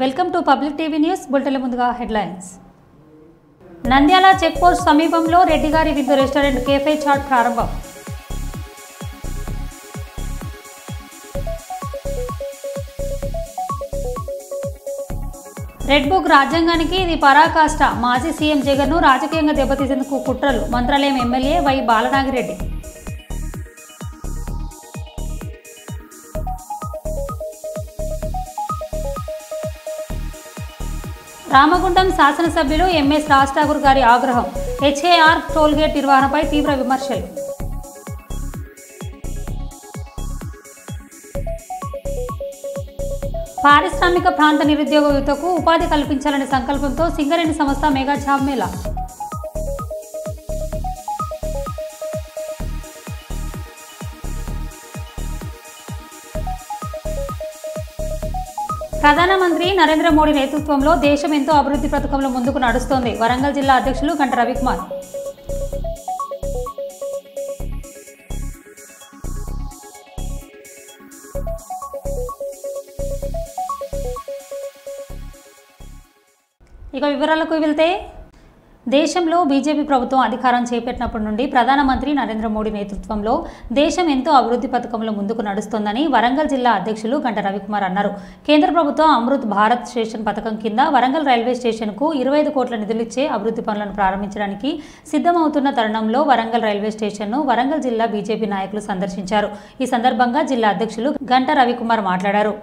Welcome to Public TV News. బులెటిన్ల ముందుగా headlines. Nandyal check post సమీపంలో రెడ్డిగారి విందు రెస్టారెంట్ కేఫే చాట్ ప్రారంభం. రెడ్ బుక్ రాజ్యాంగానికి ఇది పరాకాష్ట. మాజీ సీఎం జగన్ను రాజకీయంగా దెబ్బతీసేందుకు కుట్రలు. Mantralayam MLA Y Balanagireddy. రామగుండం శాసనసభ్యులు ఎంఎస్ రాజ్ ఠాకూర్ గారి ఆగ్రహం. హెచ్ఏఆర్ టోల్గేట్ నిర్వహణపై తీవ్ర విమర్శలు. పారిశ్రామిక ప్రాంత నిరుద్యోగ యువతకు ఉపాధి కల్పించాలనే సంకల్పంతో సింగరేణి సంస్థ మెగా జాబ్ మేళా. ప్రధానమంత్రి నరేంద్ర మోడీ నేతృత్వంలో దేశం ఎంతో అభివృద్ధి పథకంలో ముందుకు నడుస్తోంది. వరంగల్ జిల్లా అధ్యక్షులు గంట రవికుమార్. ఇక వివరాలకు వెళ్తే, దేశంలో బీజేపీ ప్రభుత్వం అధికారం చేపట్టినప్పటి నుండి ప్రధానమంత్రి నరేంద్ర మోడీ నేతృత్వంలో దేశం ఎంతో అభివృద్ధి పథకంలో ముందుకు నడుస్తోందని వరంగల్ జిల్లా అధ్యక్షులు గంట రవికుమార్ అన్నారు. కేంద్ర ప్రభుత్వం అమృత్ భారత్ స్టేషన్ పథకం కింద వరంగల్ రైల్వే స్టేషన్కు 25 కోట్ల నిధులిచ్చే అభివృద్ధి పనులను ప్రారంభించడానికి సిద్ధమవుతున్న తరుణంలో వరంగల్ రైల్వే స్టేషన్ను వరంగల్ జిల్లా బీజేపీ నాయకులు సందర్శించారు. ఈ సందర్భంగా జిల్లా అధ్యక్షులు గంట రవికుమార్ మాట్లాడారు.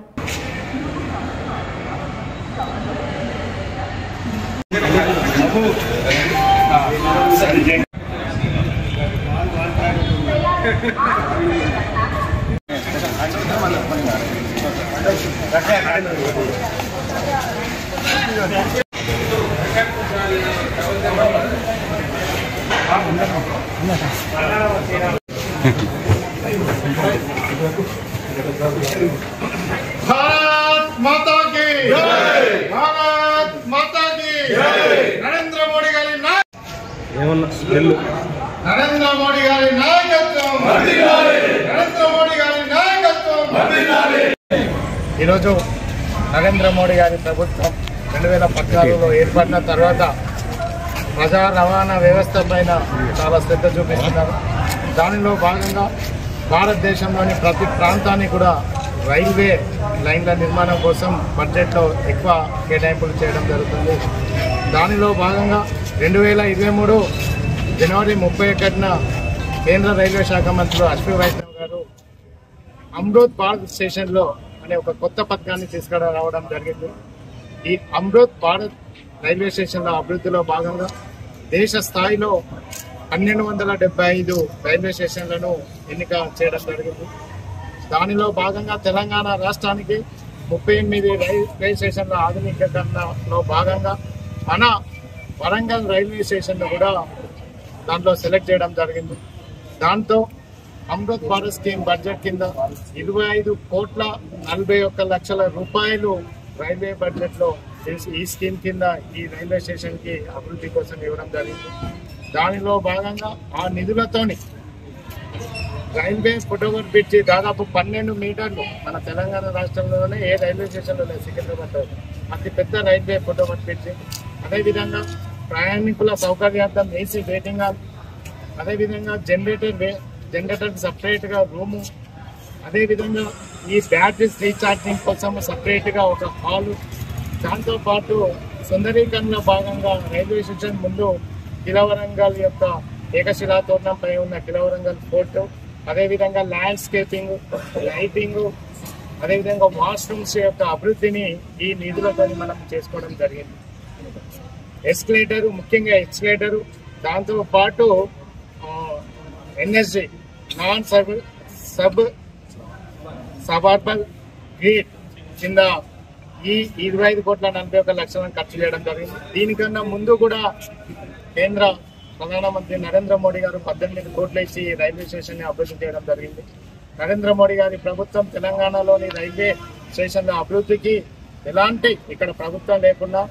भारत माता की जय, भारत माता की जय. नरेंद्र मोदी गारी नरेंद्र मोदी गारी नायकत्వం नरेंद्र मोदी गारी नायकत्వం. ఈరోజు నరేంద్ర మోడీ గారి ప్రభుత్వం 2014లో ఏర్పడిన తర్వాత ప్రజా రవాణా వ్యవస్థ పైన చాలా శ్రద్ధ చూపిస్తున్నారు. దానిలో భాగంగా భారతదేశంలోని ప్రతి ప్రాంతానికి కూడా రైల్వే లైన్ల నిర్మాణం కోసం బడ్జెట్లో ఎక్కువ కేటాయింపులు చేయడం జరుగుతుంది. దానిలో భాగంగా 2023 జనవరి 31న కేంద్ర రైల్వే శాఖ మంత్రులు అశ్విని వైష్ణవ్ గారు అమృత్ భారత్ స్టేషన్లో అనే ఒక కొత్త పథకాన్ని తీసుకురావడం జరిగింది. ఈ అమృత్ భారత్ రైల్వే స్టేషన్ల అభివృద్ధిలో భాగంగా దేశ స్థాయిలో 1275 రైల్వే స్టేషన్లను ఎన్నిక చేయడం జరిగింది. దానిలో భాగంగా తెలంగాణ రాష్ట్రానికి 38 రైల్వే స్టేషన్ల ఆధునికీకరణలో భాగంగా మన వరంగల్ రైల్వే స్టేషన్ను కూడా దాంట్లో సెలెక్ట్ చేయడం జరిగింది. దాంతో అమృత్ భారత్ స్కీమ్ బడ్జెట్ కింద 25,41,00,000 రూపాయలు రైల్వే బడ్జెట్లో ఈ స్కీమ్ కింద ఈ రైల్వే స్టేషన్కి అభివృద్ధి కోసం ఇవ్వడం జరిగింది. దానిలో భాగంగా ఆ నిధులతోని రైల్వే ఫుట్ఓవర్ బ్రిడ్జి దాదాపు 12 మీటర్లు మన తెలంగాణ రాష్ట్రంలోనే ఏ రైల్వే స్టేషన్లో లేదు, సికింద్రాబాద్ అతి పెద్ద రైల్వే ఫుట్ఓవర్ బ్రిడ్జి. అదేవిధంగా ప్రయాణికుల సౌకర్యార్థం ఏసీ వెయిటింగ్ హాల్, అదేవిధంగా జనరేటర్ సపరేట్గా రూము, అదేవిధంగా ఈ బ్యాటరీస్ రీఛార్జింగ్ కోసం సపరేట్గా ఒక హాలు, దాంతోపాటు సుందరీకరణలో భాగంగా రైల్వే స్టేషన్ ముందు కిలవరంగల్ యొక్క ఏకశిలాతోరణంపై ఉన్న కిలవరంగల్ ఫోర్ట్, అదేవిధంగా ల్యాండ్స్కేపింగ్, లైటింగ్, అదేవిధంగా వాష్రూమ్స్ యొక్క అభివృద్ధిని ఈ నిధులతో మనం చేసుకోవడం జరిగింది. ఎస్కలేటరు, ముఖ్యంగా ఎస్కలేటరు, దాంతోపాటు ఎన్ఎస్జి నాన్ సబర్బన్ గేట్ కింద ఈ 25,41,00,000 ఖర్చు చేయడం జరిగింది. దీనికన్నా ముందు కూడా కేంద్ర ప్రధానమంత్రి నరేంద్ర మోడీ గారు 18 కోట్లు ఇచ్చి రైల్వే స్టేషన్ని అభివృద్ధి చేయడం జరిగింది. నరేంద్ర మోడీ గారి ప్రభుత్వం తెలంగాణలోని రైల్వే స్టేషన్ల అభివృద్ధికి ఎలాంటి ఇక్కడ ప్రభుత్వం లేకుండా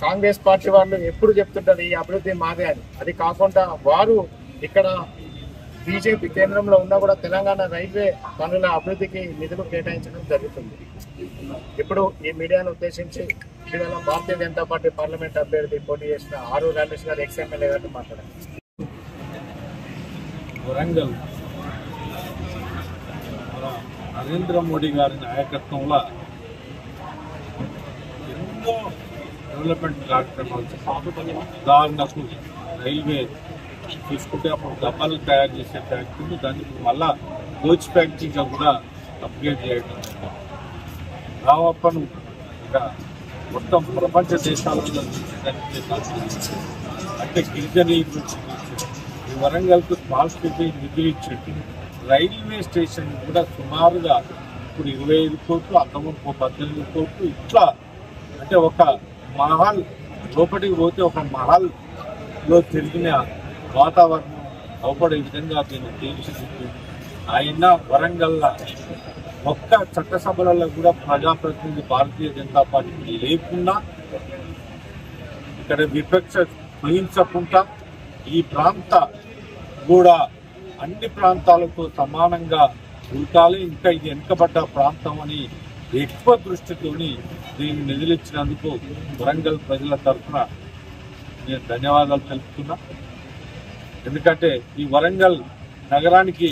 కాంగ్రెస్ పార్టీ వాళ్ళు ఎప్పుడు చెప్తుంటారు ఈ అభివృద్ధి మాదే అని. అది కాకుండా వారు ఇక్కడ బీజేపీ కేంద్రంలో ఉన్నా కూడా తెలంగాణ రైల్వే పనుల అభివృద్ధికి నిధులు కేటాయించడం జరుగుతుంది. ఇప్పుడు ఈ మీడియాను ఉద్దేశించి ఇవాళ భారతీయ జనతా పార్టీ పార్లమెంట్ అభ్యర్థి పోటీ చేసిన ఆరు రమేష్ గారు ఎక్స్ఎమ్మెల్యే గారితో మాట్లాడారు. వరంగల్ నరేంద్ర మోడీ గారి నాయకత్వంలో ఎన్నో డెవలప్మెంట్ కార్యక్రమాలు, ఉదాహరణకు రైల్వే తీసుకుంటే అప్పుడు డబ్బాలు తయారు చేసే ఫ్యాక్టరీలు దాన్ని మళ్ళా కోచ్ ఫ్యాక్టరీగా కూడా అప్గ్రేడ్ చేయడం, రావప్పను ఇంకా మొత్తం ప్రపంచ దేశాలలో అంటే గిరిజనీయులు ఈ వరంగల్కు స్మాల్ సిటీ నిధులు ఇచ్చేట్టు రైల్వే స్టేషన్ కూడా సుమారుగా ఇప్పుడు 25 కోట్లు, అంతకుముందు 18 కోట్లు, ఇట్లా అంటే ఒక మహల్ లోపలికి పోతే ఒక మహల్లో తిరిగిన వాతావరణం అవపడే విధంగా దీన్ని తీర్చిదిద్ది ఆయన వరంగల్ల ఒక్క చట్టసభలలో కూడా ప్రజాప్రతినిధి భారతీయ జనతా పార్టీ లేకున్నా ఇక్కడ విపక్ష వహించకుండా ఈ ప్రాంత కూడా అన్ని ప్రాంతాలతో సమానంగా ఉండాలి, ఇంకా ఇది వెనుకబడ్డ ప్రాంతం అని ఎక్కువ దృష్టితోని దీన్ని నిధులిచ్చినందుకు వరంగల్ ప్రజల తరఫున నేను ధన్యవాదాలు తెలుపుతున్నా. ఎందుకంటే ఈ వరంగల్ నగరానికి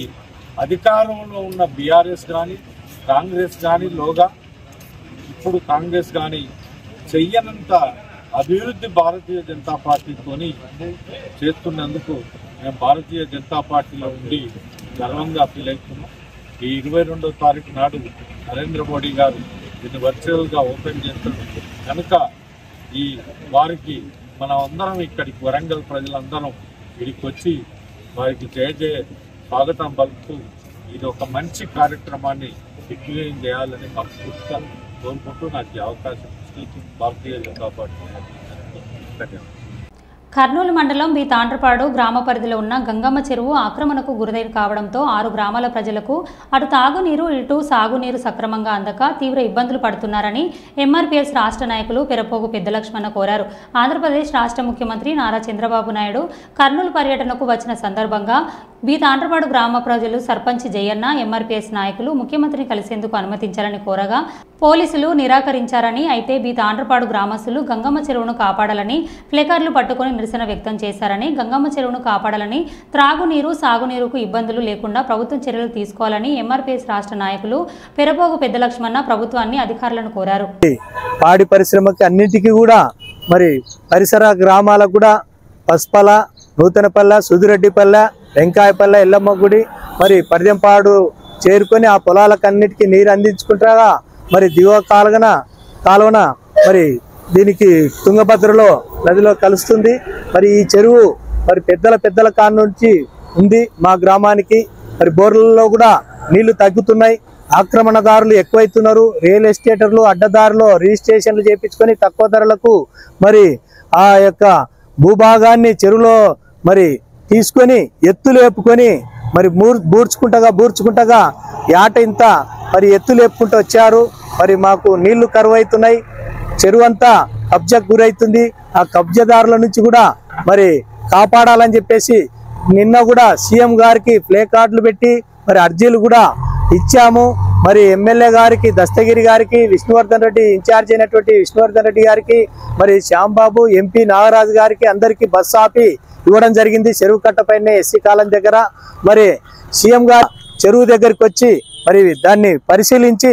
అధికారంలో ఉన్న బీఆర్ఎస్ కానీ కాంగ్రెస్ కానీ ఇప్పుడు కాంగ్రెస్ కానీ చెయ్యనంత అభివృద్ధి భారతీయ జనతా పార్టీతోని చేస్తున్నందుకు మేము భారతీయ జనతా పార్టీలో ఉండి గర్వంగా ఫీల్ అవుతున్నాం. ఈ 22వ తారీఖు నాడు నరేంద్ర మోడీ గారు దీన్ని వర్చువల్గా ఓపెన్ చేస్తారు కనుక ఈ వారికి మనం అందరం ఇక్కడికి వరంగల్ ప్రజలందరం ఇక్కడికి వచ్చి వారికి జయ స్వాగతం పలుకుతూ ఇది ఒక మంచి కార్యక్రమాన్ని దిగ్విజయం చేయాలని మనస్ఫూర్తిగా కోరుకుంటూ నాకు ఈ అవకాశం ఇచ్చి భారతీయ జనతా పార్టీ ధన్యవాదాలు. కర్నూలు మండలం బి తాండ్రపాడు గ్రామ పరిధిలో ఉన్న గంగమ్మ చెరువు ఆక్రమణకు గురైన కావడంతో 6 గ్రామాల ప్రజలకు అటు తాగునీరు ఇటు సాగునీరు సక్రమంగా అందక తీవ్ర ఇబ్బందులు పడుతున్నారని ఎంఆర్పీఎస్ రాష్ట్ర నాయకులు పెరపోగు పెద్దలక్ష్మణ కోరారు. ఆంధ్రప్రదేశ్ రాష్ట్ర ముఖ్యమంత్రి నారా చంద్రబాబు నాయుడు కర్నూలు పర్యటనకు వచ్చిన సందర్భంగా బి తాండ్రపాడు గ్రామ ప్రజలు సర్పంచ్ జయన్న ఎంఆర్పీఎస్ నాయకులు ముఖ్యమంత్రిని కలిసేందుకు అనుమతించాలని కోరగా పోలీసులు నిరాకరించారని, అయితే బి తాండ్రపాడు గ్రామస్తులు గంగమ్మ చెరువును కాపాడాలని ప్లేకార్డులు పట్టుకుని నిరసన వ్యక్తం చేశారని, గంగమ్మ చెరువును కాపాడాలని, త్రాగునీరు సాగునీరుకు ఇబ్బందులు లేకుండా ప్రభుత్వం చర్యలు తీసుకోవాలని ఎంఆర్పీఎస్ రాష్ట్ర నాయకులు పెరపోగు పెద్దలక్ష్మణ ప్రభుత్వాన్ని అధికారులను కోరారు. పాడి పరిశ్రమకి అన్నింటికీ కూడా మరి పరిసర గ్రామాలకు కూడా పసుపల, నూతనపల్లె, సుదిరెడ్డిపల్లె, వెంకాయపల్లె, ఎల్లమ్మ గుడి మరి పర్యంపాడు చేరుకొని ఆ పొలాలకన్నిటికీ నీరు అందించుకుంటారా మరి దిగువ కాలువన మరి దీనికి తుంగభద్రలో నదిలో కలుస్తుంది. మరి ఈ చెరువు మరి పెద్దల కాడ నుంచి ఉంది మా గ్రామానికి. మరి బోర్లలో కూడా నీళ్లు తగ్గుతున్నాయి, ఆక్రమణదారులు ఎక్కువైతున్నారు, రియల్ ఎస్టేటర్లు అడ్డదారులో రిజిస్ట్రేషన్లు చేయించుకొని తక్కువ ధరలకు మరి ఆ యొక్క భూభాగాన్ని చెరువులో మరి తీసుకొని ఎత్తులేపుకొని మరి బూర్చుకుంటగా యాట ఇంత మరి ఎత్తులేపుకుంటూ వచ్చారు. మరి మాకు నీళ్లు కరువైతున్నాయి, చెరువు అంతా కబ్జాకు గురైతుంది. ఆ కబ్జాదారుల నుంచి కూడా మరి కాపాడాలని చెప్పేసి నిన్న కూడా సీఎం గారికి ప్లే కార్డులు పెట్టి మరి అర్జీలు కూడా ఇచ్చాము. మరి ఎమ్మెల్యే గారికి, దస్తగిరి గారికి, విష్ణువర్ధన్ రెడ్డి ఇన్ఛార్జ్ అయినటువంటి విష్ణువర్ధన్ రెడ్డి గారికి, మరి శ్యాంబాబు, ఎంపీ నాగరాజు గారికి అందరికీ బస్సు ఆపి ఇవ్వడం జరిగింది. చెరువు కట్టపైనే ఎస్సీ కాలం దగ్గర మరి సీఎం గారు చెరువు దగ్గరికి వచ్చి మరి దాన్ని పరిశీలించి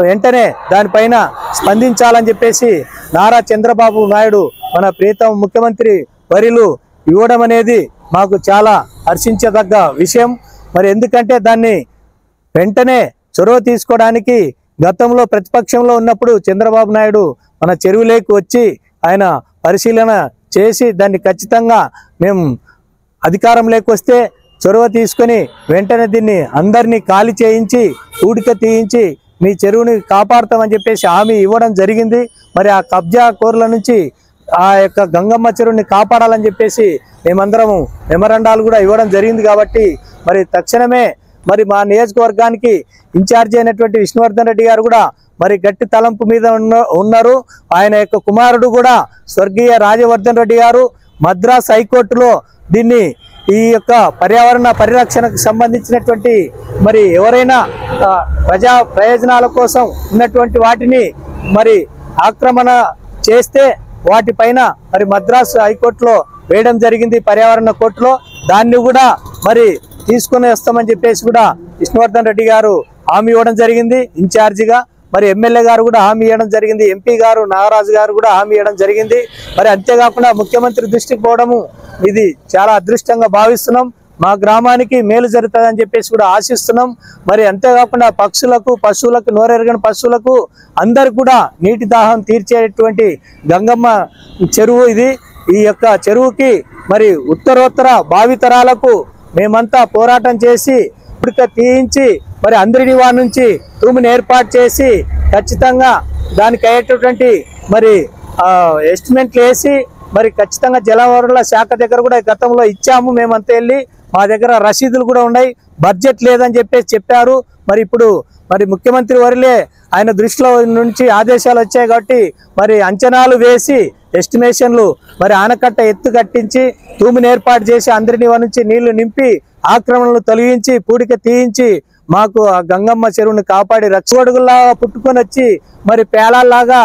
వెంటనే దానిపైన స్పందించాలని చెప్పేసి నారా చంద్రబాబు నాయుడు మన ప్రియతమ ముఖ్యమంత్రి వర్యులు ఇవ్వడం అనేది మాకు చాలా హర్షించదగ్గ విషయం. మరి ఎందుకంటే దాన్ని వెంటనే చొరవ తీసుకోవడానికి గతంలో ప్రతిపక్షంలో ఉన్నప్పుడు చంద్రబాబు నాయుడు మన చెరువులోకి వచ్చి ఆయన పరిశీలన చేసి దాన్ని ఖచ్చితంగా మేము అధికారంలోకి వస్తే చొరవ తీసుకొని వెంటనే దీన్ని అందరినీ ఖాళీ చేయించి ఊడిక తీయించి మీ చెరువుని కాపాడుతామని చెప్పేసి హామీ ఇవ్వడం జరిగింది. మరి ఆ కబ్జా కోర్ల నుంచి ఆ యొక్క గంగమ్మ చెరువుని కాపాడాలని చెప్పేసి మేమందరము మెమరాండాలు కూడా ఇవ్వడం జరిగింది. కాబట్టి మరి తక్షణమే మరి మా నియోజకవర్గానికి ఇన్ఛార్జ్ అయినటువంటి విష్ణువర్ధన్ రెడ్డి గారు కూడా మరి గట్టి తలంపు మీద ఉన్నారు. ఆయన యొక్క కుమారుడు కూడా స్వర్గీయ రాజవర్ధన్ రెడ్డి గారు మద్రాస్ హైకోర్టులో దీన్ని ఈ యొక్క పర్యావరణ పరిరక్షణకు సంబంధించినటువంటి మరి ఎవరైనా ప్రజా ప్రయోజనాల కోసం ఉన్నటువంటి వాటిని మరి ఆక్రమణ చేస్తే వాటిపైన మరి మద్రాసు హైకోర్టులో వేయడం జరిగింది, పర్యావరణ కోర్టులో. దాన్ని కూడా మరి తీసుకుని వస్తామని చెప్పేసి కూడా విష్ణువర్ధన్ రెడ్డి గారు హామీ ఇవ్వడం జరిగింది ఇన్ఛార్జిగా. మరి ఎమ్మెల్యే గారు కూడా హామీ ఇవ్వడం జరిగింది, ఎంపీ గారు నాగరాజు గారు కూడా హామీ ఇవ్వడం జరిగింది. మరి అంతేకాకుండా ముఖ్యమంత్రి దృష్టికి పోవడము ఇది చాలా అదృష్టంగా భావిస్తున్నాం. మా గ్రామానికి మేలు జరుగుతుందని చెప్పేసి కూడా ఆశిస్తున్నాం. మరి అంతేకాకుండా పక్షులకు, పశువులకు, నోరెరగని పశువులకు అందరు కూడా నీటి దాహం తీర్చేటువంటి గంగమ్మ చెరువు ఇది. ఈ యొక్క చెరువుకి మరి ఉత్తరోత్తర భావితరాలకు మేమంతా పోరాటం చేసి ఇప్పటిక తీయించి మరి అందరినీ వారి నుంచి తూముని ఏర్పాటు చేసి ఖచ్చితంగా దానికి అయ్యేటటువంటి మరి ఎస్టిమేట్లు వేసి మరి ఖచ్చితంగా జలవనరుల శాఖ దగ్గర కూడా గతంలో ఇచ్చాము. మేమంతా వెళ్ళి మా దగ్గర రసీదులు కూడా ఉన్నాయి, బడ్జెట్ లేదని చెప్పేసి చెప్పారు. మరి ఇప్పుడు మరి ముఖ్యమంత్రి వర్యులే ఆయన దృష్టిలో నుంచి ఆదేశాలు వచ్చాయి కాబట్టి మరి అంచనాలు వేసి ఎస్టిమేషన్లు మరి ఆనకట్ట ఎత్తు కట్టించి తూముని ఏర్పాటు చేసి అందరినీ వారి నుంచి నీళ్లు నింపి ఆక్రమణలు తొలగించి పూడిక తీయించి మాకు ఆ గంగమ్మ చెరువుని కాపాడి రచ్చగొడుగుల్లాగా పుట్టుకొని వచ్చి మరి పేలాల్లాగా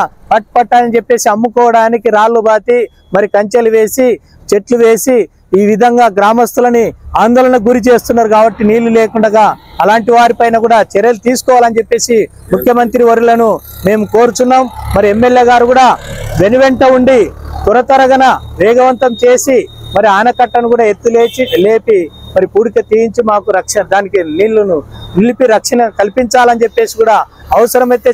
పట్ అని చెప్పేసి అమ్ముకోవడానికి రాళ్ళు బాతి మరి కంచెలు వేసి చెట్లు వేసి ఈ విధంగా గ్రామస్తులని ఆందోళనకు గురి చేస్తున్నారు. కాబట్టి నీళ్లు లేకుండా అలాంటి వారిపైన కూడా చర్యలు తీసుకోవాలని చెప్పేసి ముఖ్యమంత్రి వర్యులను మేము కోరుచున్నాం. మరి ఎమ్మెల్యే గారు కూడా వెనువెంట ఉండి త్వరతరగన వేగవంతం చేసి మరి ఆనకట్టను కూడా లేపి మరి పూడిక తీయించి మాకు రక్షణ దానికి నీళ్లను నిలిపి రక్షణ కల్పించాలని చెప్పేసి కూడా అవసరమైతే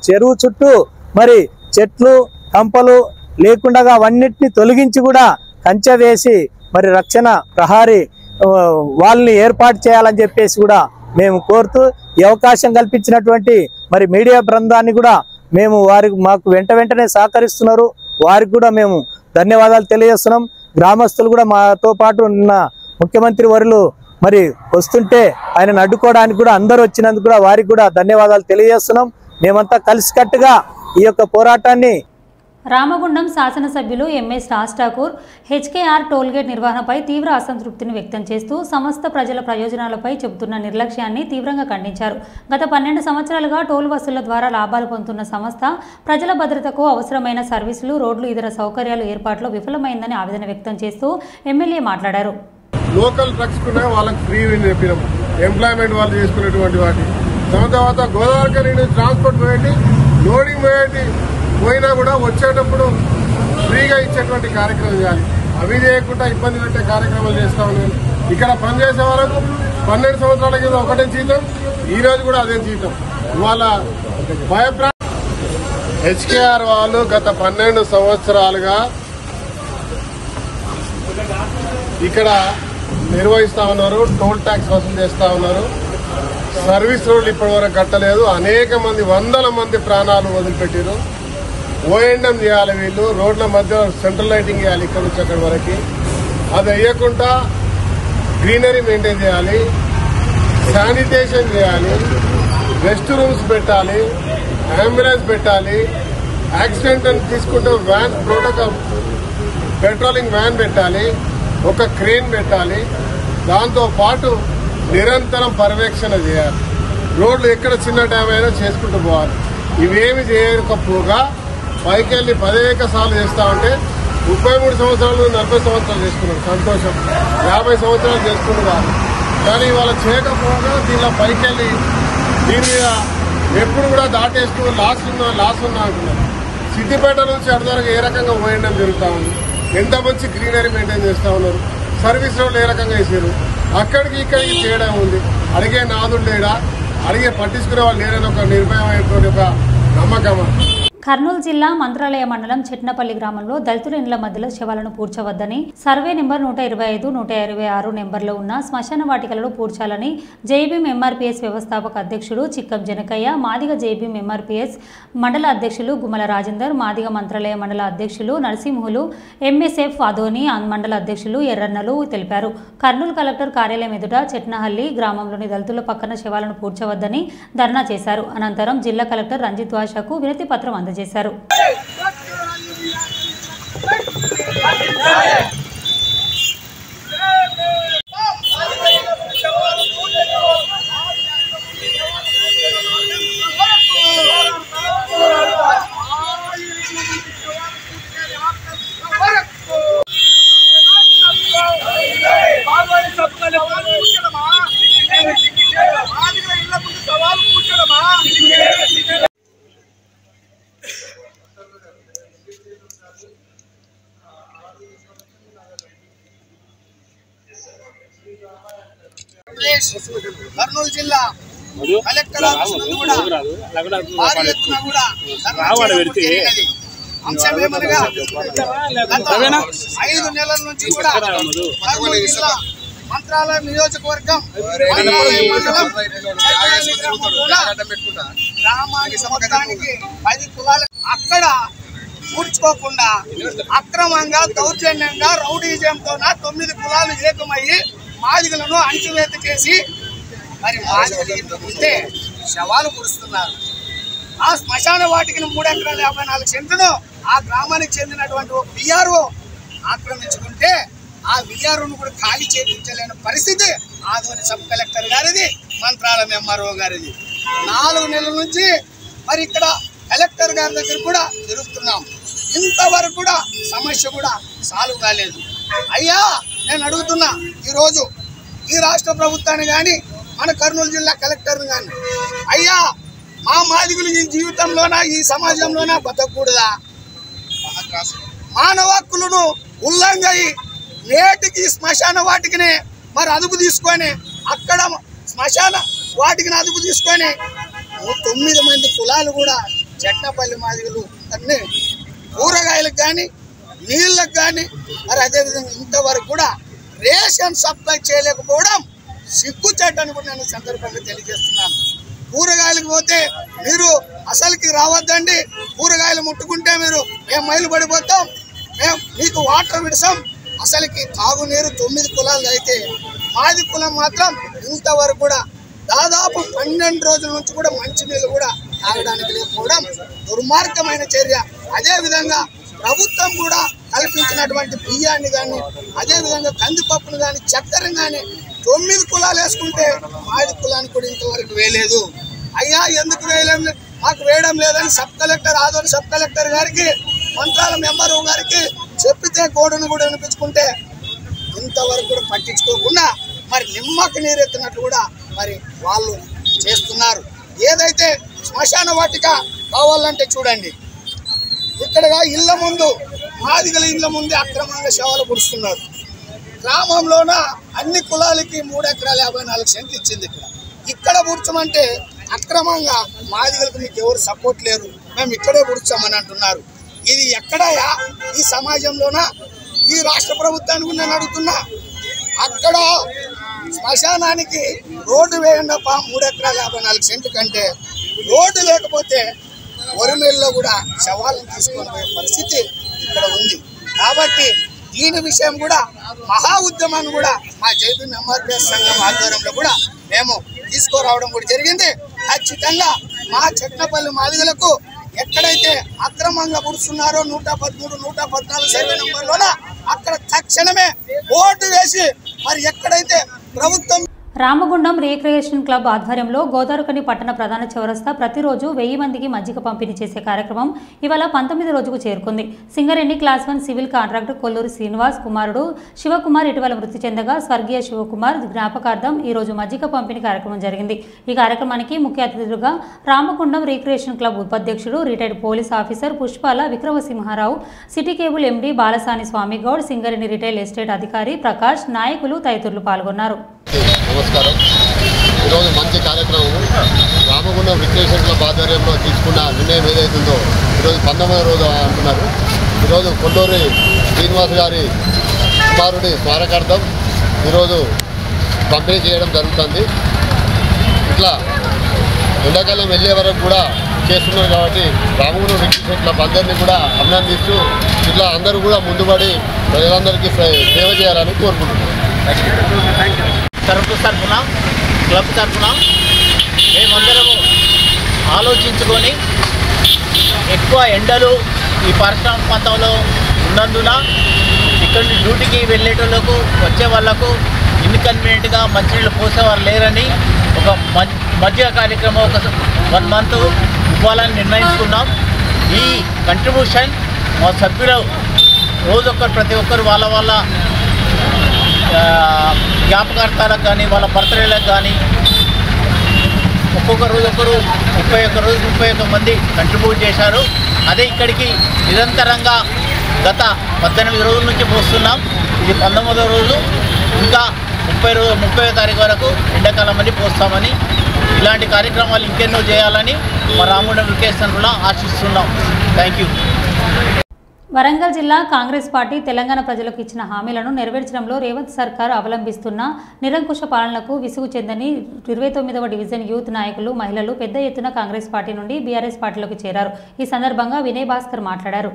చెరువు చుట్టూ మరి చెట్లు కంపలు లేకుండా అవన్నిటిని తొలగించి కూడా కంచె వేసి మరి రక్షణ ప్రహారీ వాళ్ళని ఏర్పాటు చేయాలని చెప్పేసి కూడా మేము కోరుతూ ఈ అవకాశం కల్పించినటువంటి మరి మీడియా బృందాన్ని కూడా మేము మాకు వెంటనే సహకరిస్తున్నారు. వారికి కూడా మేము ధన్యవాదాలు తెలియజేస్తున్నాం. గ్రామస్తులు కూడా మాతో పాటు ఉన్న ముఖ్యమంత్రి వర్యులు మరి వస్తుంటే ఆయనను అడ్డుకోవడానికి కూడా అందరూ వచ్చినందుకు కూడా వారికి కూడా ధన్యవాదాలు తెలియజేస్తున్నాం. మేమంతా కలిసికట్టుగా ఈ యొక్క పోరాటాన్ని రామగుండం శాసనసభ్యులు MS Raj Thakur HKR toll gate నిర్వహణపై తీవ్ర అసంతృప్తిని వ్యక్తం చేస్తూ సమస్త ప్రజల ప్రయోజనాలపై చెబుతున్న నిర్లక్ష్యాన్ని తీవ్రంగా ఖండించారు. గత 12 సంవత్సరాలుగా టోల్ వసూళ్ల ద్వారా లాభాలు పొందుతున్న సంస్థ ప్రజల భద్రతకు అవసరమైన సర్వీసులు, రోడ్లు, ఇతర సౌకర్యాలు ఏర్పాట్లో విఫలమైందని ఆవేదన వ్యక్తం చేస్తూ ఎమ్మెల్యే మాట్లాడారు. లోకల్ ట్రక్స్ కూడా వాళ్ళకి ఫ్రీ చెప్పినాము, ఎంప్లాయ్మెంట్ వాళ్ళు చేసుకునేటువంటి వాటి తర్వాత గోదావరి ట్రాన్స్పోర్ట్ పోయేటి, లోడింగ్ పోయినా కూడా వచ్చేటప్పుడు ఫ్రీగా ఇచ్చేటువంటి కార్యక్రమం చేయాలి. అవి చేయకుండా ఇబ్బంది పెట్టే కార్యక్రమాలు చేస్తా ఉన్నాను. ఇక్కడ పనిచేసే వాళ్ళకు 12 సంవత్సరాల కింద ఒకటే జీతం, ఈ రోజు కూడా అదే జీతం. ఇవాళ హెచ్కేఆర్ వాళ్ళు గత 12 సంవత్సరాలుగా ఇక్కడ నిర్వహిస్తా ఉన్నారు, టోల్ ట్యాక్స్ వసూలు చేస్తా ఉన్నారు. సర్వీస్ రోడ్లు ఇప్పటి వరకు కట్టలేదు. అనేక మంది, వందల మంది ప్రాణాలు వదిలిపెట్టారు. ఓఎండం చేయాలి వీళ్ళు, రోడ్ల మధ్య సెంట్రల్ లైటింగ్ చేయాలి ఇక్కడ నుంచి అక్కడి వరకు. అది అయ్యకుండా గ్రీనరీ మెయింటైన్ చేయాలి, శానిటేషన్ చేయాలి, రెస్ట్ రూమ్స్ పెట్టాలి, అంబులెన్స్ పెట్టాలి, యాక్సిడెంట్ అని తీసుకుంటే వ్యాన్ ప్రోటోకాల్ పెట్రోలింగ్ వ్యాన్ పెట్టాలి, ఒక క్రేన్ పెట్టాలి. దాంతో పాటు నిరంతరం పర్యవేక్షణ చేయాలి. రోడ్లు ఎక్కడ చిన్న డ్యామ్ అయినా చేసుకుంటూ పోవాలి. ఇవేమి చేయకపోగా పైకి వెళ్ళి 10 సార్లు చేస్తా ఉంటే 33 సంవత్సరాలు 40 సంవత్సరాలు చేసుకున్నారు, సంతోషం. 50 సంవత్సరాలు చేసుకున్నారు. కానీ ఇవాళ చేయకపోగా దీనిలో పైకి వెళ్ళి దీని మీద ఎప్పుడు కూడా దాటేస్తూ లాస్ ఉన్నా అంటున్నారు. సిద్దిపేట నుంచి అర్ధవరకు ఏ రకంగా పోయడం జరుగుతూ ఉంది, ఎంత మంచి గ్రీనరీ మెయింటైన్ చేస్తూ ఉన్నారు, సర్వీస్ రోడ్లు ఏ రకంగా వేసారు. అక్కడికి ఇక్కడికి తేడా ఉంది. అడిగే నాదుడు లేడా, అడిగే పట్టించుకునే వాళ్ళు లేరని ఒక నిర్భయమైనటువంటి ఒక నమ్మకం. కర్నూలు జిల్లా మంత్రాలయ మండలం చెట్నపల్లి గ్రామంలో దళితుల ఇండ్ల మధ్యలో శవాలను పూడ్చవద్దని, సర్వే నెంబర్ 125, 126 నెంబర్లో ఉన్న శ్మశాన వాటికలలో పూడ్చాలని జేబీఎం ఎంఆర్పీఎస్ వ్యవస్థాపక అధ్యక్షుడు చిక్కం జనకయ్య, మాదిగ జేబీఎం ఎంఆర్పీఎస్ మండల అధ్యక్షులు గుమ్మల రాజేందర్, మాదిగ మంత్రాలయ మండల అధ్యక్షులు నరసింహులు, ఎంఎస్ఎఫ్ అదోని మండల అధ్యక్షులు ఎర్రన్నలు తెలిపారు. కర్నూలు కలెక్టర్ కార్యాలయం ఎదుట చెట్నహల్లి గ్రామంలోని దళితుల పక్కన శవాలను పూడ్చవద్దని ధర్నా చేశారు. అనంతరం జిల్లా కలెక్టర్ రంజిత్ వాషాకు వినతి పత్రం అందజేశారు. ఆంధ్రప్రదేశ్ కర్నూలు జిల్లా కలెక్టర్ ఆఫీస్ నందు కూడా భారీ ఎత్తున కూడా జరిగినది. అంశం ఏమనగా గత 5 నెలల నుంచి కూడా కర్నూలు జిల్లా మంత్రాలయం నియోజకవర్గం మంత్రాలయం మండలం గ్రామానికి మొత్తానికి 10 కులాలు అక్కడ పూడ్చుకోకుండా అక్రమంగా దౌర్జన్యంగా రౌడీజంతో 9 కులాలు ఏకమయ్యి మాదిగలను అణచివేత చేసి మరి మాదిగలు ఉంటే శవాలు కురుస్తున్నారు. ఆ శ్మశాన వాటికి 3 ఎకరాల 54 సెంట్లను ఆ గ్రామానికి చెందినటువంటి ఒక విఆర్ఓ ఆక్రమించుకుంటే ఆ విఆర్ఓను కూడా ఖాళీ చేయించలేని పరిస్థితి ఆదోని సబ్ కలెక్టర్ గారిది, మంత్రాలయం ఎంఆర్ఓ గారిది. 4 నెలల నుంచి మరి ఇక్కడ కలెక్టర్ గారి దగ్గర కూడా తిరుగుతున్నాం. ఇంతవరకు కూడా సమస్య కూడా సాల్వ్ కాలేదు. అయ్యా నేను అడుగుతున్నా, ఈరోజు ఈ రాష్ట్ర ప్రభుత్వాన్ని కానీ మన కర్నూలు జిల్లా కలెక్టర్ని కానీ, అయ్యా మా మాదిగులు ఈ జీవితంలోనా ఈ సమాజంలోనా బతకూడదా? మానవ హక్కులను ఉల్లంఘయి నేటికి శ్మశాన వాటికిని మరి అదుపు తీసుకొని అక్కడ శ్మశాన వాటికిని అదుపు తీసుకొని 9 మంది కులాలు కూడా చెట్నపల్లి మాదిగులు అన్ని కూరగాయలకు కానీ నీళ్ళకు కానీ మరి అదేవిధంగా ఇంతవరకు కూడా రేషన్ సప్లై చేయలేకపోవడం సిగ్గుచేటని కూడా నేను సందర్భంగా తెలియజేస్తున్నాను. కూరగాయలకు పోతే మీరు అసలుకి రావద్దండి, కూరగాయలు ముట్టుకుంటే మేము మైలు పడిపోతాం, మేము మీకు వాటర్ విడసాం. అసలుకి తాగునీరు 9 కులాలు అయితే మాది కులం మాత్రం ఇంతవరకు కూడా దాదాపు 12 రోజుల నుంచి కూడా మంచినీళ్ళు కూడా తాగడానికి లేకపోవడం దుర్మార్గమైన చర్య. అదేవిధంగా ప్రభుత్వం కూడా కల్పించినటువంటి బియ్యాన్ని కానీ అదేవిధంగా కందిపప్పును కానీ చక్కెరను కానీ 9 కులాలు వేసుకుంటే మాది కులానికి కూడా ఇంతవరకు వేయలేదు. అయ్యా ఎందుకు వేయలేదు, మాకు వేయడం లేదని sub collector Adoni sub collector గారికి మంత్రాలయం ఎంఆర్ఓ గారికి చెప్పితే గోడను కూడా వినిపించుకుంటే ఇంతవరకు కూడా పట్టించుకోకుండా మరి నిమ్మకు నీరెత్తినట్లు కూడా మరి వాళ్ళు చేస్తున్నారు. ఏదైతే శ్మశాన వాటిక కావాలంటే చూడండి, ఇక్కడగా ఇళ్ల ముందు మాదిగల ఇళ్ల ముందే అక్రమంగా శవాలు పుడుస్తున్నారు. గ్రామంలోన అన్ని కులాలకి 3 ఎకరాల 54 సెంట్లు ఇచ్చింది. ఇక్కడ పుడ్చమంటే అక్రమంగా మాదిగలకు మీకు ఎవరు సపోర్ట్ లేరు, మేము ఇక్కడే పుడ్చామని అంటున్నారు. ఇది ఎక్కడయా ఈ సమాజంలోనా? ఈ రాష్ట్ర ప్రభుత్వానికి నేను అడుగుతున్నా, అక్కడ శ్మశానానికి రోడ్డు వేయండి 3 ఎకరాల 54 సెంట్లు కంటే రోడ్డు లేకపోతే వరిమేల్లో కూడా శవాలను తీసుకొని పోయే పరిస్థితి ఇక్కడ ఉంది. కాబట్టి దీని విషయం కూడా మహా ఉద్యమాన్ని కూడా మా జైపీ ఎంఆర్పిఎస్ సంఘం ఆధ్వర్యంలో కూడా మేము తీసుకురావడం కూడా జరిగింది. ఖచ్చితంగా మా చెట్నపల్లి మాదిగలకు ఎక్కడైతే అక్రమంగా పుడుస్తున్నారో 113, 114 సర్వే నంబర్లోన అక్కడ తక్షణమే ఓటు వేసి మరి ఎక్కడైతే ప్రభుత్వం రామగుండం రిక్రియేషన్ క్లబ్ ఆధ్వర్యంలో గోదావరికని పట్టణ ప్రధాన చౌరస్తా ప్రతిరోజు 1000 మందికి మజ్జిగ పంపిణీ చేసే కార్యక్రమం ఇవాళ 19 రోజుకు చేరుకుంది. Singareni class 1 civil contractor Kolluru Srinivas కుమారుడు శివకుమార్ ఇటీవల మృతి చెందగా స్వర్గీయ శివకుమార్ జ్ఞాపకార్థం ఈరోజు మజ్జిగ పంపిణీ కార్యక్రమం జరిగింది. ఈ కార్యక్రమానికి ముఖ్య అతిథులుగా రామగుండం రిక్రియేషన్ క్లబ్ ఉపాధ్యక్షుడు retired police officer Pushpala Vikramasimharao, city cable MD Balasani Swamigoud, Singareni retail estate అధికారి ప్రకాష్, నాయకులు తదితరులు పాల్గొన్నారు. నమస్కారం. ఈరోజు మంచి కార్యక్రమం రామగుండం రిక్రియేషన్ క్లబ్ ఆధ్వర్యంలో తీసుకున్న నిర్ణయం ఏదైతుందో ఈరోజు 19వ రోజు అంటున్నారు. ఈరోజు కొల్లూరి శ్రీనివాస్ గారి కుమారుడి స్మారకార్థం ఈరోజు పంపిణీ చేయడం జరుగుతుంది. ఇట్లా ఎండాకాలం వెళ్ళే వరకు కూడా చేస్తున్నారు కాబట్టి రామగుండం రిక్రియేషన్ క్లబ్ అందరినీ కూడా అభినందిస్తూ ఇట్లా అందరూ కూడా ముందుపడి ప్రజలందరికీ సేవ చేయాలని కోరుకుంటున్నాను. తరఫున క్లబ్ తరఫున మేమందరము ఆలోచించుకొని ఎక్కువ ఎండలు ఈ పారిశ్రామిక ప్రాంతంలో ఉన్నందున ఇక్కడ డ్యూటీకి వెళ్ళేటోళ్ళకు వచ్చే వాళ్లకు ఇన్కన్వీనియంట్గా మంచినీళ్ళు పోసేవారు లేరని ఒక మధ్య కార్యక్రమం ఒక 1 మంత్ ఇవ్వాలని నిర్ణయించుకున్నాం. ఈ కంట్రిబ్యూషన్ మా సభ్యులు ప్రతి ఒక్కరు వాళ్ళ జ్ఞాపకార్థాలకు కానీ వాళ్ళ బర్త్డేలకు కానీ ఒక్కొక్క రోజు 31 మంది కంట్రిబ్యూట్ చేశారు. అదే ఇక్కడికి నిరంతరంగా గత 18 రోజుల నుంచి పోస్తున్నాం. ఇది 19వ రోజు. ఇంకా 30వ తారీఖు వరకు ఎండాకాలం అని పోస్తామని, ఇలాంటి కార్యక్రమాలు ఇంకెన్నో చేయాలని మా రామగుండం వికేషన్లో ఆశిస్తున్నాం. Thank you. వరంగల్ జిల్లా కాంగ్రెస్ పార్టీ తెలంగాణ ప్రజలకు ఇచ్చిన హామీలను నెరవేర్చడంలో రేవంత్ సర్కార్ అవలంబిస్తున్న నిరంకుశ పాలనకు విసుగు చెందని 29వ డివిజన్ యూత్ నాయకులు, మహిళలు పెద్ద ఎత్తున కాంగ్రెస్ పార్టీ నుండి బీఆర్ఎస్ పార్టీలోకి చేరారు. ఈ సందర్భంగా వినయ్ భాస్కర్ మాట్లాడారు.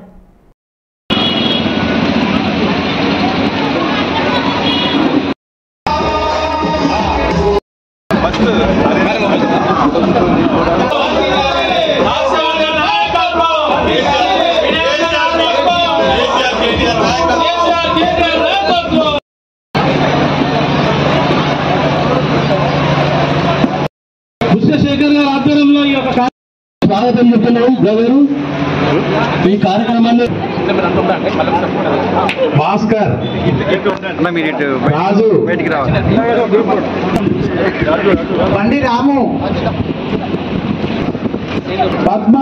శేఖర్ గారి ఆధ్వర్యంలో ఈ యొక్క స్వాగతం చెప్తున్నాం. బ్రదరు ఈ కార్యక్రమాన్ని భాస్కర్, రాజు, బండి రాము, పద్మ,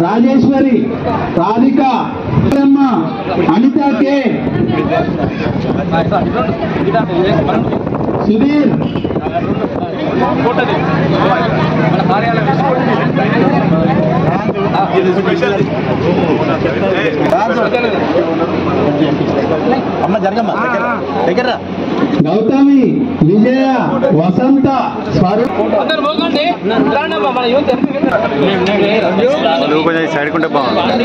రాజేశ్వరి, రాధిక, అనిత కే, సుధీర్, గౌతమి, విజయ, వసంత, స్వరూప్ కొంచెం సైడ్ కుంటే బాగుంది.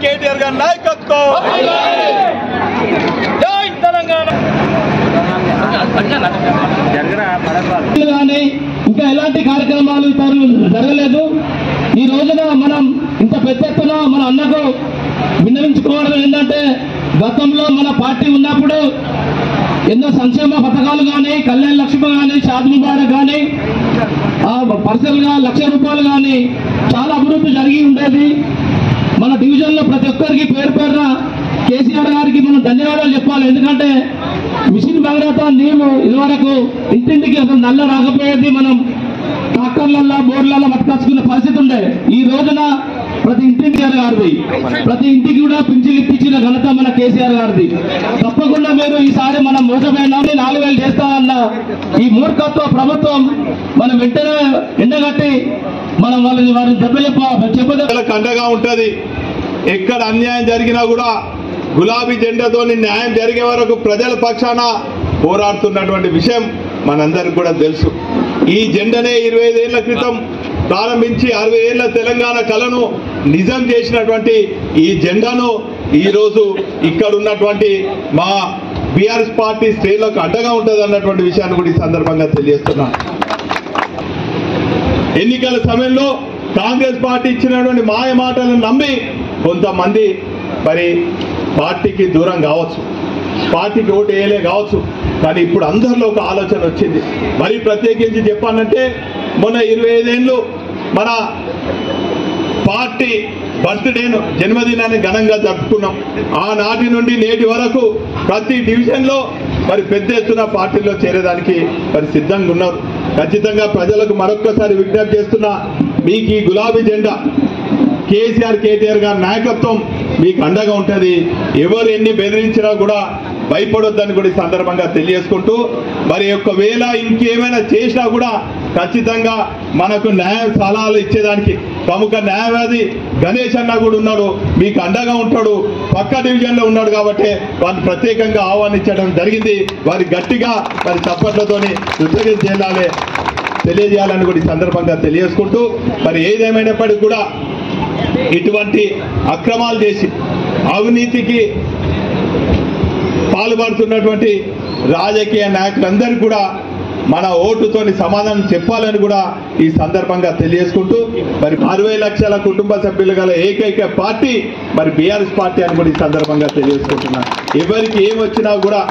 కేటీఆర్ గారి నాయకత్వం. జై తెలంగాణ. కానీ ఇంకా ఎలాంటి కార్యక్రమాలు జరగలేదు. ఈ రోజున మనం ఇంత పెద్ద ఎత్తున మన అన్నకు విన్నవించుకోవడం ఏంటంటే, గతంలో మన పార్టీ ఉన్నప్పుడు ఎన్నో సంక్షేమ పథకాలు కానీ, కళ్యాణ లక్ష్మి కానీ, షాదీ ముబారక్ కానీ, పర్సనల్ గా 1,00,000 రూపాయలు కానీ చాలా అభివృద్ధి జరిగి ఉండేది. మన డివిజన్ లో ప్రతి ఒక్కరికి పేరు పేరున కేసీఆర్ గారికి మనం ధన్యవాదాలు చెప్పాలి. ఎందుకంటే మిషన్ భగీరథ నీళ్లు ఇదివరకు ఇంటింటికి అసలు నల్ల రాకపోయేది. మనం ట్రాక్టర్లలో, బోర్లలో పట్టుకొచ్చుకునే పరిస్థితి ఉండే. ఈ రోజున ప్రతి ఇంటికి గారిది, ప్రతి ఇంటికి కూడా పింఛన్లు ఇప్పించిన ఘనత మన కేసీఆర్ గారిది. తప్పకుండా మీరు ఈసారి మనం మోసపోయినా 4,000 చేస్తామన్న ఈ మూర్ఖత్వ ప్రభుత్వం మనం వెంటనే ఎండగట్టి మనం వారిని చెప్పదలకు అండగా ఉంటది. ఎక్కడ అన్యాయం జరిగినా కూడా గులాబీ జెండాతో న్యాయం జరిగే వరకు ప్రజల పక్షాన పోరాడుతున్నటువంటి విషయం మనందరికి కూడా తెలుసు. ఈ జెండానే 25 ఏళ్ల క్రితం ప్రారంభించి 60 ఏళ్ల తెలంగాణ కళను నిజం చేసినటువంటి ఈ జెండాను ఈ రోజు ఇక్కడ ఉన్నటువంటి మా బీఆర్ఎస్ పార్టీ శ్రేణులకు అండగా ఉంటుంది అన్నటువంటి విషయాన్ని కూడా ఈ సందర్భంగా తెలియజేస్తున్నా. ఎన్నికల సమయంలో కాంగ్రెస్ పార్టీ ఇచ్చినటువంటి మాయ మాటలను నమ్మి కొంతమంది మరి పార్టీకి దూరం కావచ్చు, పార్టీకి ఓటు వేయలే కావచ్చు. కానీ ఇప్పుడు అందరిలో ఒక ఆలోచన వచ్చింది. మరి ప్రత్యేకించి చెప్పానంటే మొన్న 25 ఏళ్ళు మన పార్టీ బర్త్డేను, జన్మదినాన్ని ఘనంగా జరుపుకున్నాం. ఆనాటి నుండి నేటి వరకు ప్రతి డివిజన్లో మరి పెద్ద ఎత్తున పార్టీలో చేరేదానికి మరి సిద్ధంగా ఉన్నారు. ఖచ్చితంగా ప్రజలకు మరొక్కసారి విజ్ఞప్తి చేస్తున్నా, మీకు ఈ గులాబీ జెండా కేసీఆర్ కేటీఆర్ గారి నాయకత్వం మీకు అండగా ఉంటుంది. ఎవరు ఎన్ని బెదిరించినా కూడా భయపడొద్దని కూడా ఈ సందర్భంగా తెలియజేసుకుంటూ, మరి ఒకవేళ ఇంకేమైనా చేసినా కూడా ఖచ్చితంగా మనకు న్యాయ సలహాలు ఇచ్చేదానికి ప్రముఖ న్యాయవాది గణేష్ అన్న కూడా ఉన్నాడు, మీకు అండగా ఉంటాడు. పక్క డివిజన్ లో ఉన్నాడు కాబట్టి వారిని ప్రత్యేకంగా ఆహ్వానించడం జరిగింది. వారి గట్టిగా మరి చప్పట్లతోని కృతజ్ఞత తెలియజేయాలని కూడా ఈ సందర్భంగా తెలియజేసుకుంటూ, మరి ఏదేమైనప్పటికీ కూడా ఇటువంటి అక్రమాలు చేసి అవినీతికి పాల్పడుతున్నటువంటి రాజకీయ నాయకులందరికీ కూడా మన ఓటుతోని సమాధానం చెప్పాలని కూడా ఈ సందర్భంగా తెలియజేసుకుంటూ, మరి 60 లక్షల కుటుంబ సభ్యులు గల ఏకైక పార్టీ మరి బీఆర్ఎస్ పార్టీ అని కూడా ఈ సందర్భంగా తెలియజేసుకుంటున్నాను. ఎవరికి ఏమొచ్చినా కూడా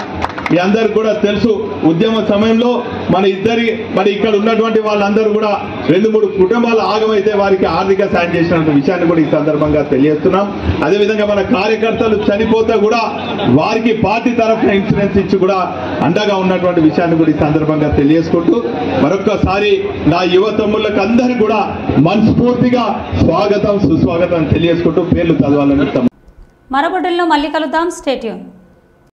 మీ అందరికి కూడా తెలుసు ఉద్యమ సమయంలో మరి ఇక్కడ ఉన్నటువంటి వాళ్ళందరూ కూడా 2-3 కుటుంబాలు ఆగమైతే వారికి ఆర్థిక సాయం చేసినటువంటి విషయాన్ని కూడా ఈ సందర్భంగా తెలియజేస్తున్నాం. అదేవిధంగా మన కార్యకర్తలు చనిపోతే కూడా వారికి పార్టీ తరఫున ఇన్సూరెన్స్ ఇచ్చి కూడా అండగా ఉన్నటువంటి విషయాన్ని కూడా ఈ సందర్భంగా తెలియజేసుకుంటూ మరొక్కసారి నా యువ తమ్ముళ్ళకి అందరికీ కూడా మనస్ఫూర్తిగా స్వాగతం సుస్వాగతం తెలియజేసుకుంటూ పేర్లు చదవాలని మరో బులెటిన్లో మళ్ళీ కలుద్దాం. Stay tune.